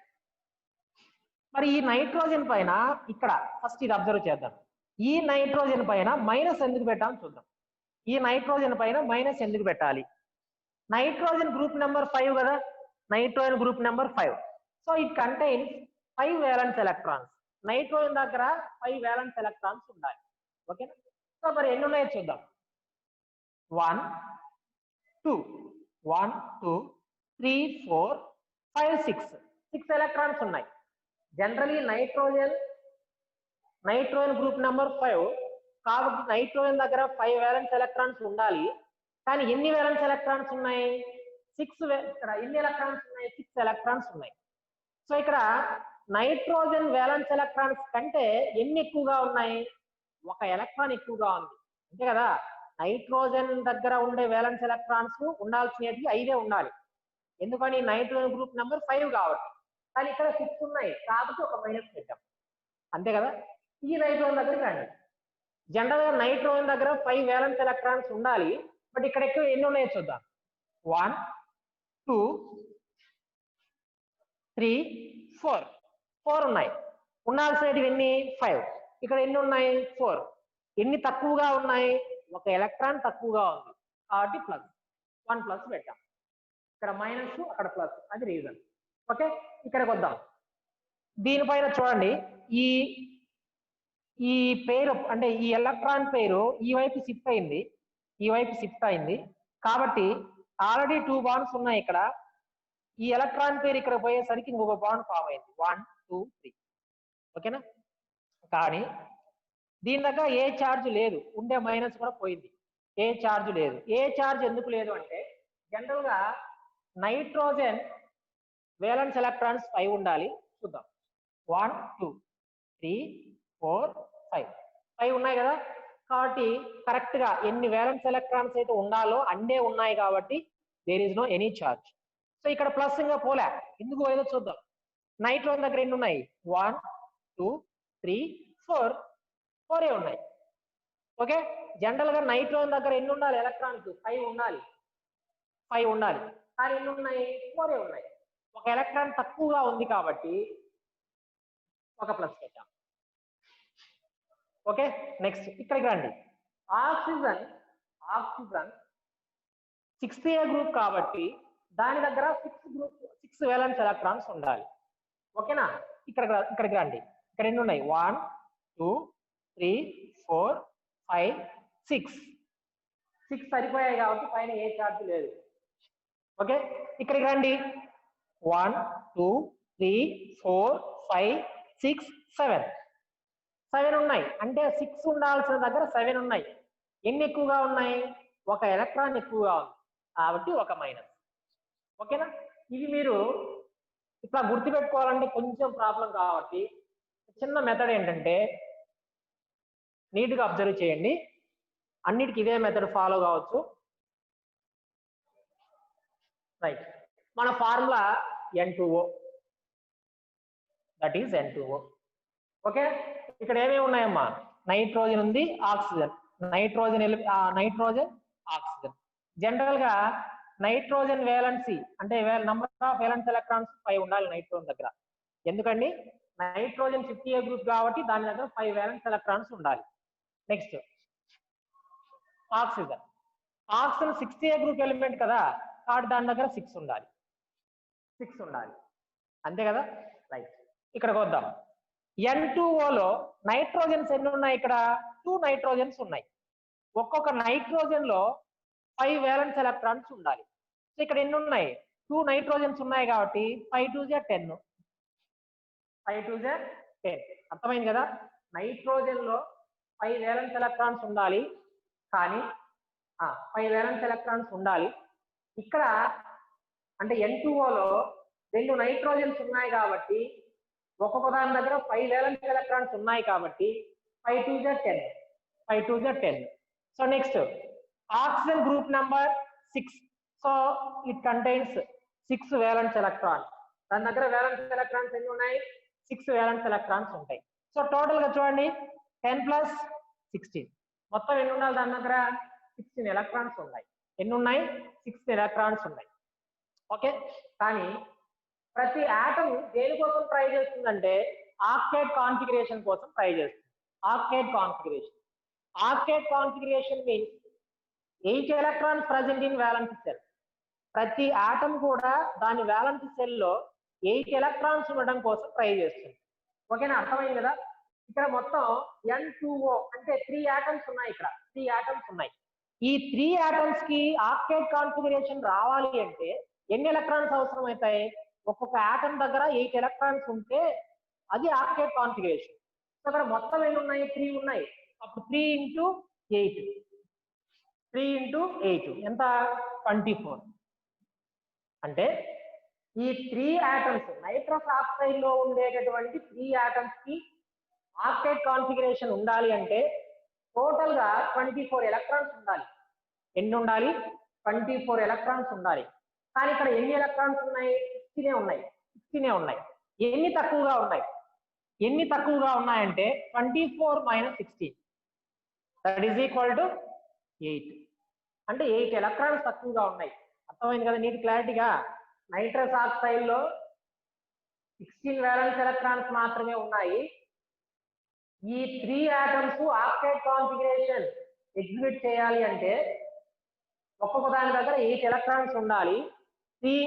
మరి ఈ నైట్రోజన్ పైన ఇక్కడ ఫస్ట్ ఇది అబ్జర్వ్ చేద్దాం. ఈ నైట్రోజన్ పైన మైనస్ ఎందుకు పెట్టాలి చూద్దాం. ఈ నైట్రోజన్ పైన మైనస్ ఎందుకు పెట్టాలి, నైట్రోజన్ గ్రూప్ నెంబర్ 5 కదా, nitrogen group number 5. So it contains 5 violence electrons. Nitrogen దగ్గర 5 వ్యాలెన్స్ ఎలక్ట్రాన్స్ ఉండాలి. ఓకేనా. సో మరి ఎన్ని ఉన్నాయో చూద్దాం. 1 2 1 2 3 4 5 6 ఎలక్ట్రాన్స్ ఉన్నాయి. జనరలీ నైట్రోజన్ గ్రూప్ నెంబర్ 5 కాబట్టి నైట్రోజన్ దగ్గర 5 వాలెన్స్ ఎలక్ట్రాన్స్ ఉండాలి. కానీ ఎన్ని వాలెన్స్ ఎలక్ట్రాన్స్ ఉన్నాయి? 6. ఇక్కడ ఎన్ని ఎలక్ట్రాన్స్ ఉన్నాయి? 6 ఎలక్ట్రాన్స్ ఉన్నాయి. సో ఇక్కడ నైట్రోజన్ వాలెన్స్ ఎలక్ట్రాన్స్ కంటే ఎన్ని ఎక్కువగా ఉన్నాయి? 1 ఎలక్ట్రాన్ ఎక్కువగా ఉంది, అంతే కదా. నైట్రోజన్ దగ్గర ఉండే వాలెన్స్ ఎలక్ట్రాన్స్ ఉండాల్సినవి 5 ఉండాలి. ఎందుకని? నైట్రోజన్ గ్రూప్ నెంబర్ 5 కాబట్టి. కానీ ఇక్కడ 6 ఉన్నాయి కాబట్టి ఒక మైనస్ పెట్టాం, అంతే కదా. ఈ నైట్రోజన్ దగ్గరికి రండి. జనరల్ గా నైట్రోజన్ దగ్గర 5 వాలెన్స్ ఎలక్ట్రాన్స్ ఉండాలి. బట్ ఇక్కడ ఎక్కువ ఎన్ని ఉన్నాయో చూద్దాం. 1 2 3 4 ఉన్నాయి. ఉండాల్సినవి ఎన్ని? 5. ఇక్కడ ఎన్ని ఉన్నాయి? 4. ఎన్ని తక్కువగా ఉన్నాయి? 1 ఎలక్ట్రాన్ తక్కువగా ఉంది కాబట్టి ప్లస్ 1 ప్లస్ పెట్టాం. ఇక్కడ మైనస్, అక్కడ ప్లస్, అది రీజన్. ఓకే, ఇక్కడికి వద్దాం. దీనిపైన చూడండి, ఈ పేరు అంటే ఈ ఎలక్ట్రాన్ పేరు ఈ వైపు షిఫ్ట్ అయింది, ఈ వైపు షిఫ్ట్ అయింది కాబట్టి ఆల్రెడీ 2 బాండ్స్ ఉన్నాయి ఇక్కడ. ఈ ఎలక్ట్రాన్ పేరు ఇక్కడ పోయేసరికి ఇంకొక బాండ్ ఫామ్ అయింది, 1 2 3. ఓకేనా? కానీ దీని దగ్గర ఏ ఛార్జ్ లేదు, ఉండే మైనస్ కూడా పోయింది, ఏ ఛార్జ్ లేదు. ఏ ఛార్జ్ ఎందుకు లేదు అంటే, జనరల్ గా నైట్రోజన్ వేలెన్స్ ఎలక్ట్రాన్స్ 5 ఉండాలి. చూద్దాం. 1 2 3 4 5 ఉన్నాయి కదా. కాబట్టి కరెక్ట్ గా ఎన్ని వేలెన్స్ ఎలక్ట్రాన్స్ అయితే ఉండాలో అన్నే ఉన్నాయి కాబట్టి there is no any charge. So ఇక్కడ ప్లస్ ఇంకా పోలే, ఎందుకు పోయేదో చూద్దాం. నైట్రోజన్ దగ్గర ఎన్ని ఉన్నాయి? 1 2 3 4 ఉన్నాయి. ఓకే, జనరల్ గా నైట్రోజన్ దగ్గర ఎన్ని ఉండాలి? ఎలక్ట్రాన్స్ 5 ఉండాలి, 5 ఉండాలి. కానీ ఎన్ని ఉన్నాయి? 4 ఉన్నాయి. 1 ఎలక్ట్రాన్ తక్కువగా ఉంది కాబట్టి ఒక ప్లస్ పెట్టాం. ఓకే, నెక్స్ట్ ఇక్కడికి రండి. ఆక్సిజన్ 6th గ్రూప్ కాబట్టి దాని దగ్గర 6 వేలెన్స్ ఎలక్ట్రాన్స్ ఉండాలి. ఓకేనా? ఇక్కడికి రండి. ఇక్కడ ఎన్ని ఉన్నాయి? 1 2 3 4 5 6 సరిపోయాయి కాబట్టి పైన ఏ ఛార్జ్ లేదు. ఓకే, ఇక్కడికి రండి. 1 2 3 4 5 6 7 ఉన్నాయి. అంటే 6 ఉండాల్సిన దగ్గర 7 ఉన్నాయి. ఎన్ని ఎక్కువగా ఉన్నాయి? 1 ఎలక్ట్రాన్ ఎక్కువగా ఉంది కాబట్టి ఒక మైనస్. ఓకేనా? ఇవి మీరు ఇట్లా గుర్తుపెట్టుకోవాలంటే కొంచెం ప్రాబ్లం కాబట్టి చిన్న మెథడ్ ఏంటంటే, నీట్గా అబ్జర్వ్ చేయండి. అన్నిటికీ ఇదే మెథడ్ ఫాలో కావచ్చు. రైట్, మన formula N2O, that is N2O. Okay, ఇక్కడ ఏమేమి ఉన్నాయమ్మా? నైట్రోజన్ ఉంది, ఆక్సిజన్, నైట్రోజన్ ఆక్సిజన్. జనరల్ గా నైట్రోజన్ వేలెన్సీ అంటే నంబర్ ఆఫ్ వేలెన్స్ ఎలక్ట్రాన్స్ 5 ఉండాలి నైట్రోజన్ దగ్గర. ఎందుకండి? నైట్రోజన్ 50 గ్రూప్ కాబట్టి దాని దగ్గర 5 వేలెన్స్ ఎలక్ట్రాన్స్ ఉండాలి. నెక్స్ట్ ఆక్సిజన్ 60 గ్రూప్ ఎలిమెంట్ కదా కాబట్టి దాని దగ్గర 6 ఉండాలి, అంతే కదా. రైట్, ఇక్కడికి వద్దాం. N2O నైట్రోజన్స్ ఎన్ని ఉన్నాయి? ఇక్కడ 2 నైట్రోజన్స్ ఉన్నాయి. ఒక్కొక్క నైట్రోజన్ లో 5 వేలెన్స్ ఎలక్ట్రాన్స్ ఉండాలి. సో ఇక్కడ ఎన్ని ఉన్నాయి? 2 నైట్రోజన్స్ ఉన్నాయి కాబట్టి 5 2 10. అర్థమైంది కదా. నైట్రోజన్ లో 5 వేలెన్స్ ఎలక్ట్రాన్స్ ఉండాలి, కానీ 5 వేలెన్స్ ఎలక్ట్రాన్స్ ఉండాలి. ఇక్కడ అంటే N2O 2 నైట్రోజన్స్ ఉన్నాయి కాబట్టి ఒక్కొక్క దాని దగ్గర 5 వేలెన్స్ ఎలక్ట్రాన్స్ ఉన్నాయి కాబట్టి 5 2 10. So next oxygen group number 6. So it contains 6 valence electrons. దాని దగ్గర వేలెన్స్ ఎలక్ట్రాన్స్ ఎన్ని ఉన్నాయి? 6 వేలెన్స్ ఎలక్ట్రాన్స్ ఉంటాయి. సో టోటల్ గా చూడండి 10 + 16 మొత్తం ఎన్ని ఉండాలి? దాని దగ్గర 16 ఎలక్ట్రాన్స్ ఉన్నాయి. ఎన్ని ఉన్నాయి? 16 ఎలక్ట్రాన్స్ ఉన్నాయి. ఓకే, కానీ ప్రతి ఆటమ్ దేనికోసం ట్రై చేస్తుందంటే ఆక్టేట్ కాన్ఫిగరేషన్ కోసం ట్రై చేస్తుంది. Octet configuration means 8 electrons present in valence cell. ప్రతి ఆటమ్ కూడా దాని వాలెన్స్ సెల్ లో 8 ఎలక్ట్రాన్స్ ఉండడం కోసం ట్రై చేస్తుంది. ఓకేనా? అర్థమైంది కదా. ఇక్కడ మొత్తం N2O అంటే 3 ఆటమ్స్ ఉన్నాయి. ఇక్కడ 3 ఆటమ్స్ ఉన్నాయి. ఈ 3 ఆటమ్స్ కి ఆక్టేట్ కాన్ఫిగరేషన్ రావాలి అంటే ఎన్ని ఎలక్ట్రాన్స్ అవసరం అవుతాయి? ఒక్కొక్క ఆటమ్ దగ్గర 8 ఎలక్ట్రాన్స్ ఉంటే అది ఆక్టేట్ కాన్ఫిగరేషన్. సో అక్కడ మొత్తం ఎన్ని ఉన్నాయి? 3 ఉన్నాయి. అప్పుడు 3 ఇంటూ 8 3 ఇంటూ 8 ఎంత? 24. అంటే ఈ 3 ఆటమ్స్ నైట్రస్ ఆక్సైడ్ లో ఉండేటటువంటి 3 ఆటమ్స్ కి ఆక్టేట్ కాన్ఫిగరేషన్ ఉండాలి అంటే టోటల్ గా 24 ఎలక్ట్రాన్స్ ఉండాలి. ఎన్ని ఉండాలి? 24 ఎలక్ట్రాన్స్ ఉండాలి. కానీ ఇక్కడ ఎన్ని ఎలక్ట్రాన్స్ ఉన్నాయి? 16 ఉన్నాయి. 16 ఉన్నాయి. ఎన్ని తక్కువగా ఉన్నాయి? ఎన్ని తక్కువగా ఉన్నాయంటే 24 minus 16 that is equal to 8. అంటే 8 ఎలక్ట్రాన్స్ తక్కువగా ఉన్నాయి. అర్థమైంది కదా నీటి క్లారిటీగా? నైట్రస్ ఆక్సైడ్ లో 16 వాలెన్స్ ఎలక్ట్రాన్స్ మాత్రమే ఉన్నాయి. ఈ 3 ఆటమ్స్ ఆక్టేట్ కాన్ఫిగరేషన్ ఎగ్జిక్యూట్ చేయాలి అంటే ఒక్కొక్క దాని దగ్గర 8 ఎలక్ట్రాన్స్ ఉండాలి. 3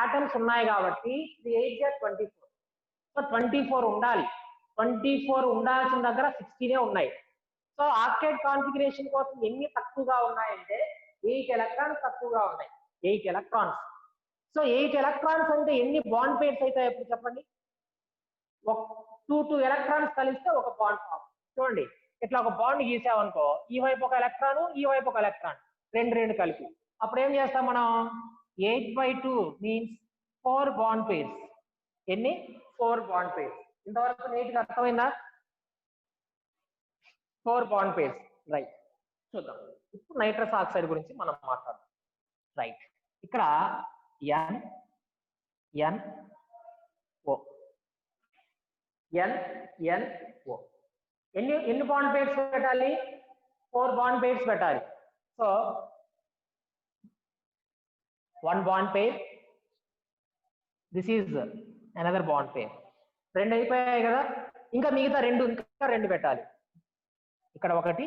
ఆటమ్స్ ఉన్నాయి కాబట్టి 3 8 గా 24. సో 24 ఉండాలి. 24 ఉండాల్సిన దగ్గర 16 ఉన్నాయి. సో ఆక్టేట్ కాన్ఫిగరేషన్ కోసం ఎన్ని తక్కువగా ఉన్నాయంటే 8 ఎలక్ట్రాన్స్ తక్కువగా ఉన్నాయి. 8 ఎలక్ట్రాన్స్. సో 8 ఎలక్ట్రాన్స్ అంటే ఎన్ని బాండ్ పేర్స్ అవుతాయి ఎప్పుడు చెప్పండి? 2 ఎలక్ట్రాన్స్ కలిస్తే ఒక బాండ్ ఫామ్. చూడండి ఇట్లా ఒక బాండ్ గీసామనుకో, ఈ వైపు ఒక ఎలక్ట్రాన్, ఈ వైపు ఒక ఎలక్ట్రాన్, రెండు కలిపి అప్పుడు ఏం చేస్తాం మనం? 8/2 మీన్స్ 4 బాండ్ పేర్స్. ఎన్ని? 4 బాండ్ పేర్స్. ఇంతవరకు నీట్గా అర్థమైందా? 4 బాండ్ పేర్స్. రైట్, చూద్దాం ఇప్పుడు నైట్రస్ ఆక్సైడ్ గురించి మనం మాట్లాడదాం. రైట్, ఇక్కడ NNO NNO ఎన్ని బాండ్ పేర్స్ పెట్టాలి? 4 బాండ్ పేర్స్ పెట్టాలి. So 1 bond pair, this is another bond pair. 2 అయిపోయాయి కదా, ఇంకా మిగతా ఇంకా రెండు పెట్టాలి. ఇక్కడ ఒకటి,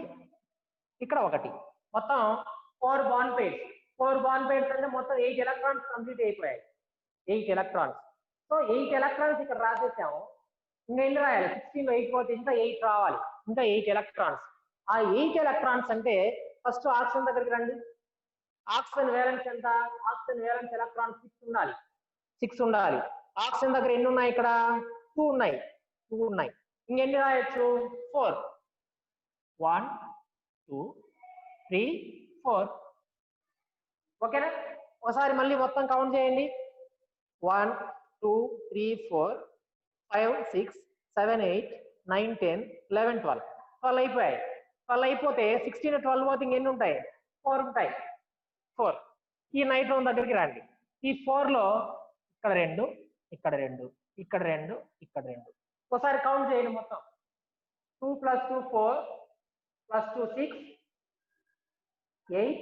ఇక్కడ ఒకటి, మొత్తం 4 బాండ్ పేర్స్. 4 బాండ్ పేర్స్ అంటే మొత్తం 8 ఎలక్ట్రాన్స్ కంప్లీట్ అయిపోయాయి. 8 ఎలక్ట్రాన్స్. సో 8 ఎలక్ట్రాన్స్ ఇక్కడ రాసేసాము. ఇంకా ఎన్ని రాయాలి? 16 అయిపోతే ఇంకా 8 రావాలి. ఇంకా 8 ఎలక్ట్రాన్స్. ఆ 8 ఎలక్ట్రాన్స్ అంటే ఫస్ట్ ఆక్సిజన్ దగ్గరికి రండి. ఆక్సిజన్ వేలెన్స్ ఎంత? ఆక్సిజన్ వేలెన్స్ ఎలక్ట్రాన్స్ 6 ఉండాలి. 6 ఉండాలి. ఆక్సిజన్ దగ్గర ఎన్ని ఉన్నాయి? ఇక్కడ 2 ఉన్నాయి. 2 ఉన్నాయి. ఇంకెన్ని రాయొచ్చు? 4. 1 2 3 4. ఓకేనా? ఒకసారి మళ్ళీ మొత్తం కౌంట్ చేయండి. 1 2 3 4 5 6 7 8 9 10 11 12. 12 అయిపోయాయి. 12 అయిపోతే 16 12 పోతే ఇంకెన్ని ఉంటాయి? 4 ఉంటాయి. 4. ఈ నైట్రోన్ దగ్గరికి రండి. ఈ 4 లో ఇక్కడ 2, ఇక్కడ 2, ఇక్కడ 2, ఇక్కడ 2. ఒకసారి కౌంట్ చేయండి మొత్తం. 2 + 2 4 + 2 6 8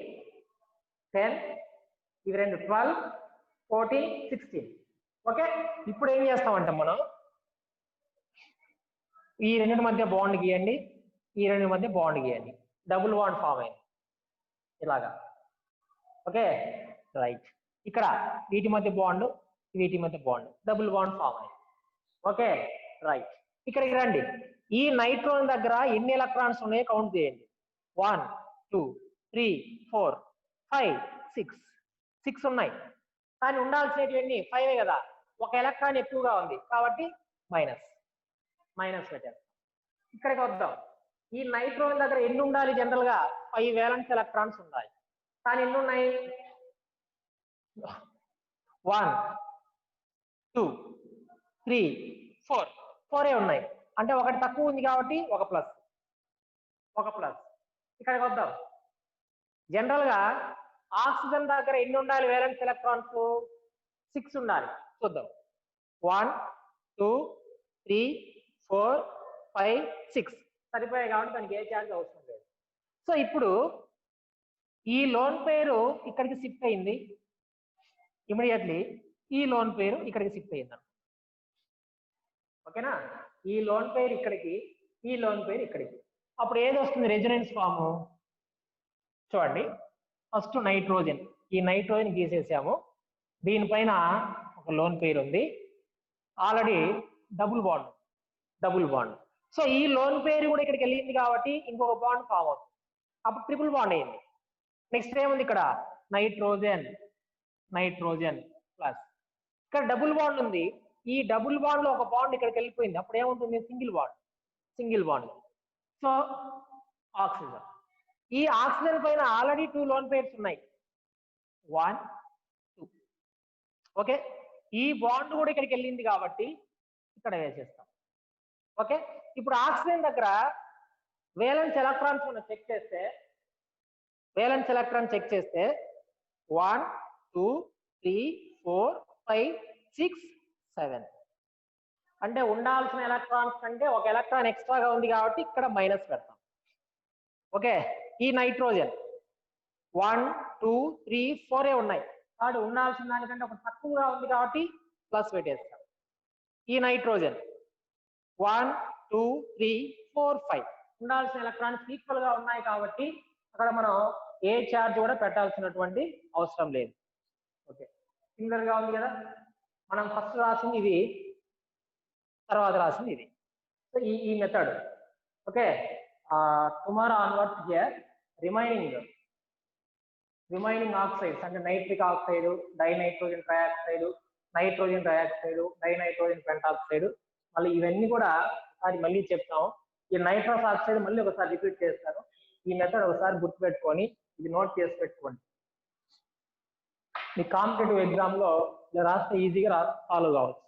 10, ఇవి 2 12 14 16. ఓకే, ఇప్పుడు ఏం చేస్తామంటే మనం ఈ రెండింటి మధ్య బాండ్ గీయండి, ఈ రెండింటి మధ్య బాండ్ గీయండి. డబుల్ బాండ్ ఫామ్ అయింది ఇలాగా. ఓకే రైట్, ఇక్కడ వీటి మధ్య బాండ్, వీటి మధ్య బాండ్, డబుల్ బాండ్ ఫామ్ అయింది. ఓకే రైట్, ఇక్కడికి రండి. ఈ నైట్రోన్ దగ్గర ఎన్ని ఎలక్ట్రాన్స్ ఉన్నాయో కౌంట్ చేయండి. 1 2 3 4 5 6. 6 ఉన్నాయి. కానీ ఉండాల్సినవి 5 కదా. ఒక ఎలక్ట్రాన్ ఎక్కువగా ఉంది కాబట్టి మైనస్ పెట్టారు. ఇక్కడికి వద్దాం. ఈ నైట్రోన్ దగ్గర ఎన్ని ఉండాలి? జనరల్ గా 5 వేలెన్స్ ఎలక్ట్రాన్స్ ఉండాలి. కానీ ఎన్ని ఉన్నాయి? 1 2 3 4. 4 ఉన్నాయి. అంటే ఒకటి తక్కువ ఉంది కాబట్టి ఒక ప్లస్. ఇక్కడికి వద్దాం. జనరల్ గా ఆక్సిజన్ దగ్గర ఎన్ని ఉండాలి వేలెన్స్ ఎలక్ట్రాన్స్? 6 ఉండాలి. చూద్దాం. 1 2 3 4 5 6 సరిపోయాయి కాబట్టి దానికి ఏ ఛార్జ్ అవసరం లేదు. సో ఇప్పుడు ఈ లోన్ పేరు ఇక్కడికి షిఫ్ట్ అయింది. ఇమీడియట్లీ ఈ లోన్ పేరు ఇక్కడికి షిఫ్ట్ అయింది. ఓకేనా? ఈ లోన్ పేరు ఇక్కడికి, ఈ లోన్ పేరు ఇక్కడికి. అప్పుడు ఏది వస్తుంది? Resonance form. చూడండి, ఫస్ట్ నైట్రోజన్. ఈ నైట్రోజన్ గీసేసాము. దీనిపైన ఒక లోన్ పేరు ఉంది. Already double bond. సో ఈ లోన్ పేరు కూడా ఇక్కడికి వెళ్ళింది కాబట్టి ఇంకొక బాండ్ ఫామ్ అవుతుంది. అప్పుడు ట్రిపుల్ బాండ్ అయింది. నెక్స్ట్ ఏముంది ఇక్కడ నైట్రోజన్ ప్లస్ ఇక్కడ డబుల్ బాండ్ ఉంది. ఈ డబుల్ బాండ్ లో ఒక బాండ్ ఇక్కడికి వెళ్ళిపోయింది, అప్పుడు ఏముంటుంది సింగిల్ బాండ్. So oxygen. ఈ ఆక్సిజన్ పైన ఆల్రెడీ 2 లోన్ పేర్స్ ఉన్నాయి, 1 2. ఓకే, ఈ బాండ్ కూడా ఇక్కడికి వెళ్ళింది కాబట్టి ఇక్కడ వేసేస్తాం. ఓకే, ఇప్పుడు ఆక్సిజన్ దగ్గర వేలెన్స్ ఎలక్ట్రాన్స్ మనం చెక్ చేస్తే 1 2 3 4 5 6 7, అంటే ఉండాల్సిన ఎలక్ట్రాన్స్ కంటే ఒక ఎలక్ట్రాన్ ఎక్స్ట్రాగా ఉంది కాబట్టి ఇక్కడ మైనస్ పెడతాం. ఓకే, ఈ నైట్రోజన్ 1 2 3 4 ఉన్నాయి కాబట్టి ఉండాల్సిన దానికంటే ఒక తక్కువగా ఉంది కాబట్టి ప్లస్ పెట్టేస్తాం. ఈ నైట్రోజన్ 1 2 3 4 5 ఉండాల్సిన ఎలక్ట్రాన్స్ ఈక్వల్ గా ఉన్నాయి కాబట్టి అక్కడ మనం ఏ ఛార్జ్ కూడా పెట్టాల్సినటువంటి అవసరం లేదు. ఓకే, సిమిలర్ గా ఉంది కదా. మనం ఫస్ట్ రాసింది ఇది, తర్వాత రాసింది ఇది. సో ఈ method. Okay, tomorrow onwards here remaining oxides అంటే nitric oxide, dinitrogen trioxide, nitrogen trioxide, dinitrogen pentoxide, మళ్ళీ ఇవన్నీ కూడా ఒకసారి మళ్ళీ చెప్తాము. ఈ నైట్రస్ ఆక్సైడ్ మళ్ళీ ఒకసారి రిపీట్ చేస్తాను. ఈ మెథడ్ ఒకసారి గుర్తుపెట్టుకొని ఇది నోట్ చేసి పెట్టుకోండి. మీ కాంపిటేటివ్ ఎగ్జామ్ లో ఇలా రాస్తే ఈజీగా ఫాలో కావచ్చు.